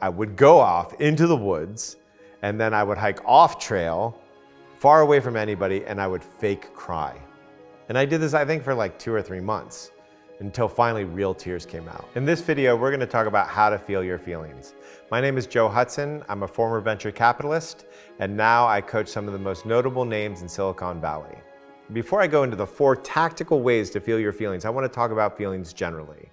I would go off into the woods, and then I would hike off trail, far away from anybody, and I would fake cry. And I did this, I think, for like 2 or 3 months, until finally real tears came out. In this video, we're gonna talk about how to feel your feelings. My name is Joe Hudson. I'm a former venture capitalist, and now I coach some of the most notable names in Silicon Valley. Before I go into the 4 tactical ways to feel your feelings, I wanna talk about feelings generally.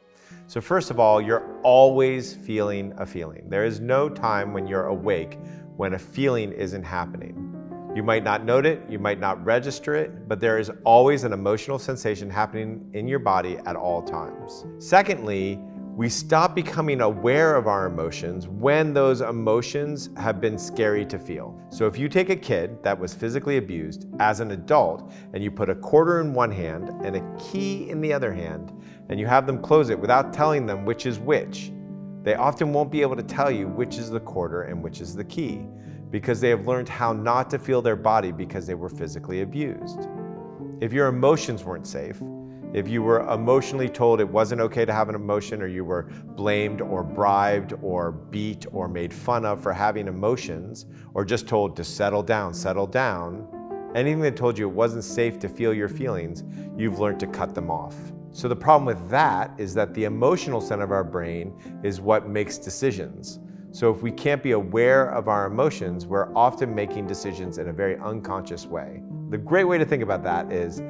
So first of all, you're always feeling a feeling. There is no time when you're awake when a feeling isn't happening. You might not note it, you might not register it, but there is always an emotional sensation happening in your body at all times. Secondly, we stop becoming aware of our emotions when those emotions have been scary to feel. So if you take a kid that was physically abused as an adult and you put a quarter in one hand and a key in the other hand, and you have them close it without telling them which is which, they often won't be able to tell you which is the quarter and which is the key, because they have learned how not to feel their body because they were physically abused. If your emotions weren't safe, if you were emotionally told it wasn't okay to have an emotion, or you were blamed or bribed or beat or made fun of for having emotions, or just told to settle down, anything that told you it wasn't safe to feel your feelings, you've learned to cut them off. So the problem with that is that the emotional center of our brain is what makes decisions. So if we can't be aware of our emotions, we're often making decisions in a very unconscious way. The great way to think about that is,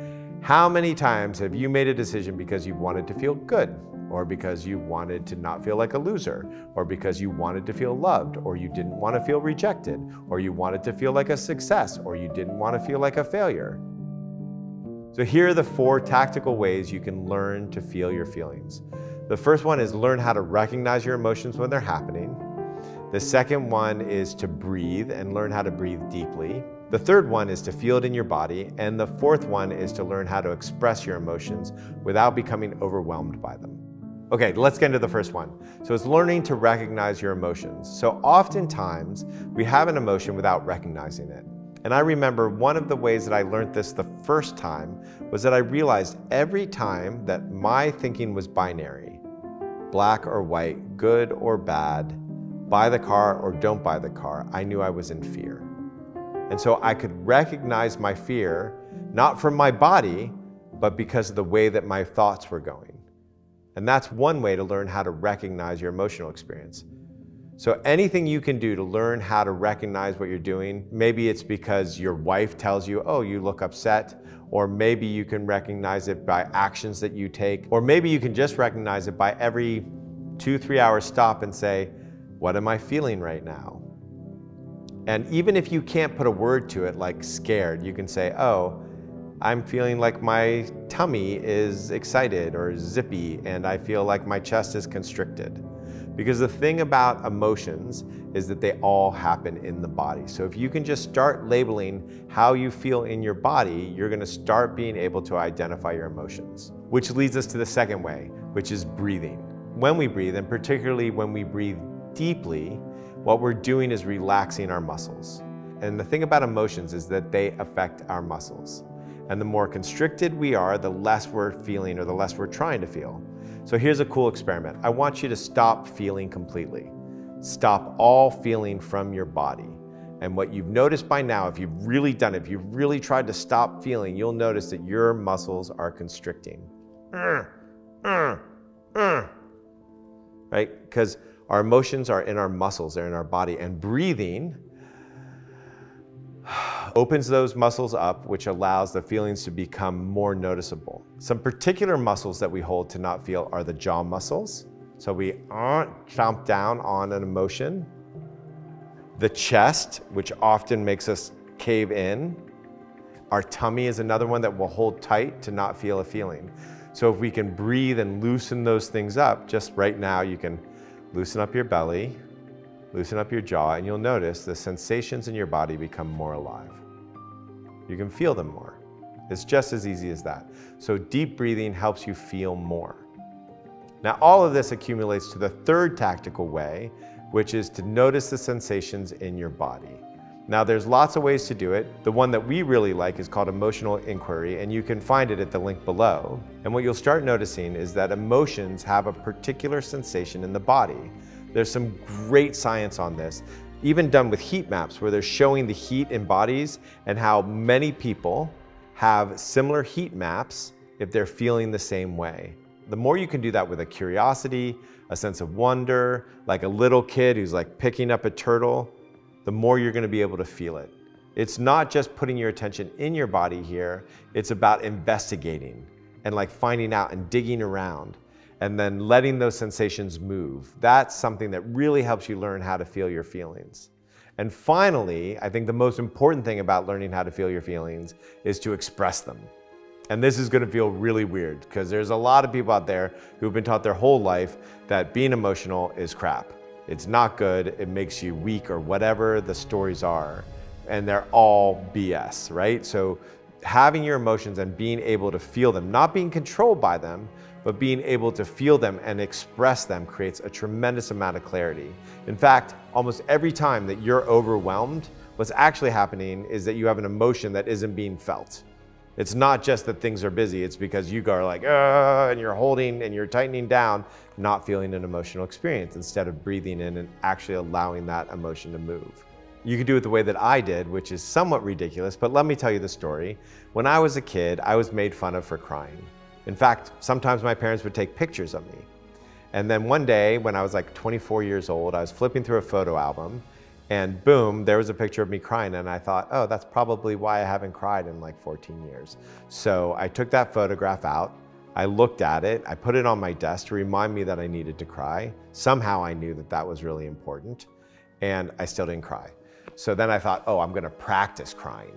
how many times have you made a decision because you wanted to feel good, or because you wanted to not feel like a loser, or because you wanted to feel loved, or you didn't want to feel rejected, or you wanted to feel like a success, or you didn't want to feel like a failure? So here are the 4 tactical ways you can learn to feel your feelings. The first one is learn how to recognize your emotions when they're happening. The second one is to breathe and learn how to breathe deeply. The third one is to feel it in your body. And the fourth one is to learn how to express your emotions without becoming overwhelmed by them. Okay, let's get into the first one. So it's learning to recognize your emotions. So oftentimes we have an emotion without recognizing it. And I remember one of the ways that I learned this the first time was that I realized every time that my thinking was binary, black or white, good or bad, buy the car or don't buy the car, I knew I was in fear. And so I could recognize my fear, not from my body, but because of the way that my thoughts were going. And that's one way to learn how to recognize your emotional experience. So anything you can do to learn how to recognize what you're doing, maybe it's because your wife tells you, oh, you look upset, or maybe you can recognize it by actions that you take, or maybe you can just recognize it by every 2-3 hours stop and say, what am I feeling right now? And even if you can't put a word to it, like scared, you can say, oh, I'm feeling like my tummy is excited or zippy, and I feel like my chest is constricted. Because the thing about emotions is that they all happen in the body. So if you can just start labeling how you feel in your body, you're gonna start being able to identify your emotions. Which leads us to the second way, which is breathing. When we breathe, and particularly when we breathe deeply, what we're doing is relaxing our muscles. And the thing about emotions is that they affect our muscles. And the more constricted we are, the less we're feeling, or the less we're trying to feel. So here's a cool experiment. I want you to stop feeling completely. Stop all feeling from your body. And what you've noticed by now, if you've really done it, if you've really tried to stop feeling, you'll notice that your muscles are constricting. Right? Because our emotions are in our muscles, they're in our body. And breathing opens those muscles up, which allows the feelings to become more noticeable. Some particular muscles that we hold to not feel are the jaw muscles. So we chomp down on an emotion. The chest, which often makes us cave in. Our tummy is another one that will hold tight to not feel a feeling. So if we can breathe and loosen those things up, just right now you can loosen up your belly, loosen up your jaw, and you'll notice the sensations in your body become more alive. You can feel them more. It's just as easy as that. So deep breathing helps you feel more. Now all of this accumulates to the third tactical way, which is to notice the sensations in your body. Now there's lots of ways to do it. The one that we really like is called emotional inquiry, and you can find it at the link below. And what you'll start noticing is that emotions have a particular sensation in the body. There's some great science on this, even done with heat maps where they're showing the heat in bodies and how many people have similar heat maps if they're feeling the same way. The more you can do that with a curiosity, a sense of wonder, like a little kid who's like picking up a turtle, the more you're going to be able to feel it. It's not just putting your attention in your body here, it's about investigating and like finding out and digging around and then letting those sensations move. That's something that really helps you learn how to feel your feelings. And finally, I think the most important thing about learning how to feel your feelings is to express them. And this is going to feel really weird because there's a lot of people out there who've been taught their whole life that being emotional is crap. It's not good, it makes you weak or whatever the stories are. And they're all BS, right? So having your emotions and being able to feel them, not being controlled by them, but being able to feel them and express them creates a tremendous amount of clarity. In fact, almost every time that you're overwhelmed, what's actually happening is that you have an emotion that isn't being felt. It's not just that things are busy, it's because you are like, and you're holding and you're tightening down, not feeling an emotional experience instead of breathing in and actually allowing that emotion to move. You could do it the way that I did, which is somewhat ridiculous, but let me tell you the story. When I was a kid, I was made fun of for crying. In fact, sometimes my parents would take pictures of me. And then one day, when I was like 24 years old, I was flipping through a photo album, and boom, there was a picture of me crying, and I thought, oh, that's probably why I haven't cried in like 14 years. So I took that photograph out, I looked at it, I put it on my desk to remind me that I needed to cry. Somehow I knew that that was really important, and I still didn't cry. So then I thought, oh, I'm gonna practice crying.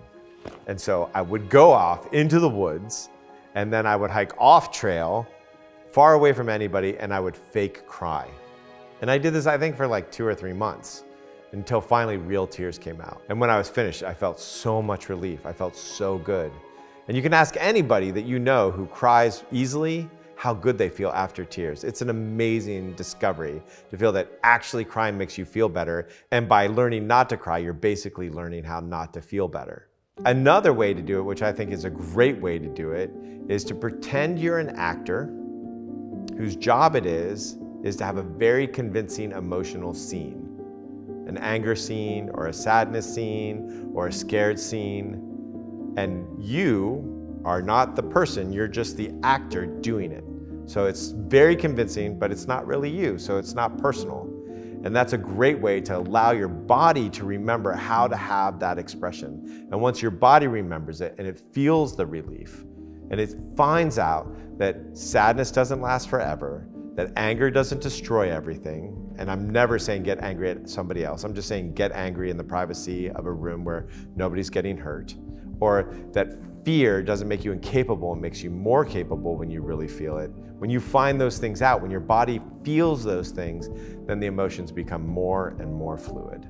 And so I would go off into the woods, and then I would hike off trail, far away from anybody, and I would fake cry. And I did this, I think, for like 2 or 3 months, until finally real tears came out. And when I was finished, I felt so much relief. I felt so good. And you can ask anybody that you know who cries easily how good they feel after tears. It's an amazing discovery to feel that actually crying makes you feel better. And by learning not to cry, you're basically learning how not to feel better. Another way to do it, which I think is a great way to do it, is to pretend you're an actor whose job it is to have a very convincing emotional scene. An anger scene, or a sadness scene, or a scared scene. And you are not the person, you're just the actor doing it. So it's very convincing, but it's not really you, so it's not personal. And that's a great way to allow your body to remember how to have that expression. And once your body remembers it and it feels the relief, and it finds out that sadness doesn't last forever, that anger doesn't destroy everything, and I'm never saying get angry at somebody else, I'm just saying get angry in the privacy of a room where nobody's getting hurt, or that fear doesn't make you incapable and makes you more capable when you really feel it. When you find those things out, when your body feels those things, then the emotions become more and more fluid.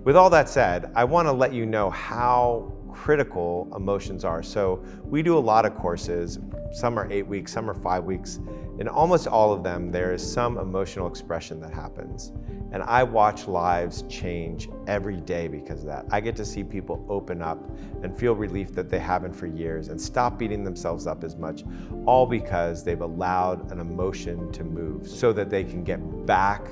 With all that said, I want to let you know how critical emotions are. So we do a lot of courses, some are 8 weeks, some are 5 weeks. In almost all of them, there is some emotional expression that happens. And I watch lives change every day because of that. I get to see people open up and feel relief that they haven't for years and stop beating themselves up as much, all because they've allowed an emotion to move so that they can get back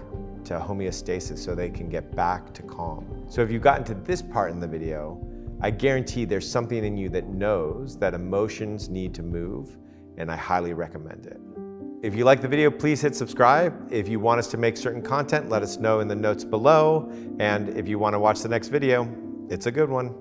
to homeostasis, so they can get back to calm. So if you've gotten to this part in the video, I guarantee there's something in you that knows that emotions need to move, and I highly recommend it. If you like the video, please hit subscribe. If you want us to make certain content, let us know in the notes below. And if you want to watch the next video, it's a good one.